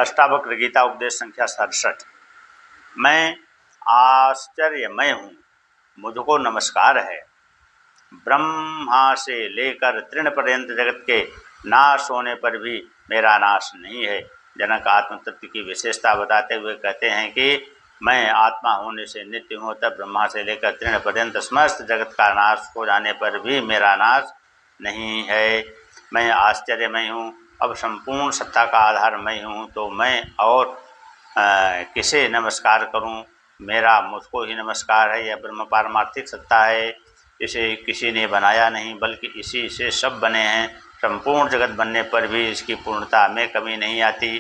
अष्टावक्र गीता उपदेश संख्या 67। मैं आश्चर्यमय हूँ, मुझको नमस्कार है। ब्रह्मा से लेकर तृण पर्यंत जगत के नाश होने पर भी मेरा नाश नहीं है। जनक आत्म तत्व की विशेषता बताते हुए कहते हैं कि मैं आत्मा होने से नित्य हूँ, तब ब्रह्मा से लेकर तृण पर्यंत समस्त जगत का नाश हो जाने पर भी मेरा नाश नहीं है। मैं आश्चर्यमय हूँ, अब संपूर्ण सत्ता का आधार मैं हूँ, तो मैं और किसे नमस्कार करूँ। मेरा मुझको ही नमस्कार है। यह ब्रह्म पारमार्थिक सत्ता है, इसे किसी ने बनाया नहीं, बल्कि इसी से सब बने हैं। संपूर्ण जगत बनने पर भी इसकी पूर्णता में कमी नहीं आती।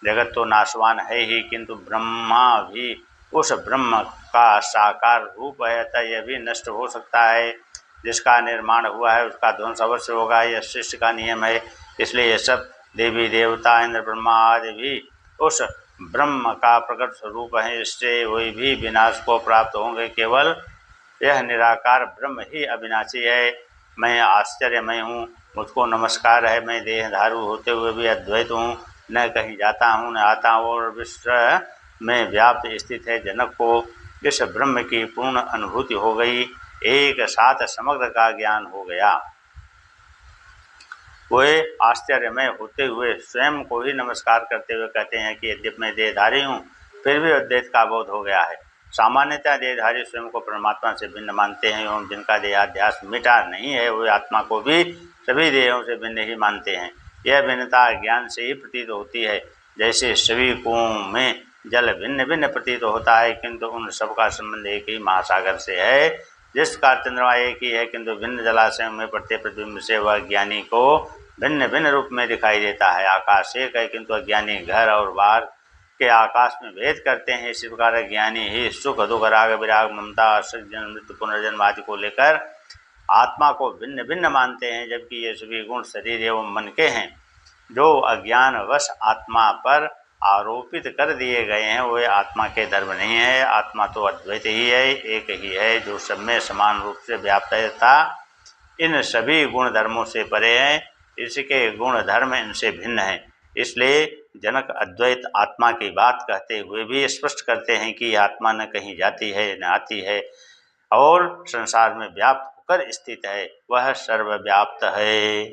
जगत तो नाशवान है ही, किंतु ब्रह्मा भी उस ब्रह्म का साकार रूप है, अतः यह भी नष्ट हो सकता है। जिसका निर्माण हुआ है उसका ध्वंस अवश्य होगा, यह सृष्टि का नियम है। इसलिए यह सब देवी देवता इंद्र ब्रह्मा आदि भी उस ब्रह्म का प्रकट स्वरूप है, इससे वे भी विनाश को प्राप्त होंगे। केवल यह निराकार ब्रह्म ही अविनाशी है। मैं आश्चर्यमय हूँ, मुझको नमस्कार है। मैं देहधारू होते हुए भी अद्वैत हूँ, न कहीं जाता हूँ न आता हूँ, और विश्व में व्याप्त स्थित है। जनक को इस ब्रह्म की पूर्ण अनुभूति हो गई, एक साथ समग्र का ज्ञान हो गया। वे आश्चर्यमय होते हुए स्वयं को ही नमस्कार करते हुए कहते हैं कि यद्यपि मैं देहधारी हूँ, फिर भी अद्वैत का बोध हो गया है। सामान्यतः देहधारी स्वयं को परमात्मा से भिन्न मानते हैं एवं जिनका देहाध्यास मिटा नहीं है, वे आत्मा को भी सभी देहों से भिन्न ही मानते हैं। यह भिन्नता ज्ञान से ही प्रतीत होती है। जैसे सभी कुओं में जल भिन्न भिन्न प्रतीत होता है, किंतु उन सबका संबंध एक ही महासागर से है। जिसका चंद्रमा एक ही है, किंतु भिन्न जलाशयों में पड़ते प्रतिबिंब से वह ज्ञानी को भिन्न भिन्न रूप में दिखाई देता है। आकाश एक है, किंतु अज्ञानी घर और बाहर के आकाश में भेद करते हैं। इसी प्रकार ज्ञानी ही सुख दुख राग विराग ममता जन्म मृत्यु पुनर्जन्म आदि को लेकर आत्मा को भिन्न भिन्न मानते हैं, जबकि ये सभी गुण शरीर एवं मन के हैं, जो अज्ञानवश आत्मा पर आरोपित कर दिए गए हैं। वे आत्मा के धर्म नहीं है। आत्मा तो अद्वैत ही है, एक ही है, जो सब में समान रूप से व्याप्त है तथा इन सभी गुण धर्मों से परे हैं। इसके गुण धर्म इनसे भिन्न हैं। इसलिए जनक अद्वैत आत्मा की बात कहते हुए भी स्पष्ट करते हैं कि आत्मा न कहीं जाती है न आती है, और संसार में व्याप्त होकर स्थित है, वह सर्वव्याप्त है।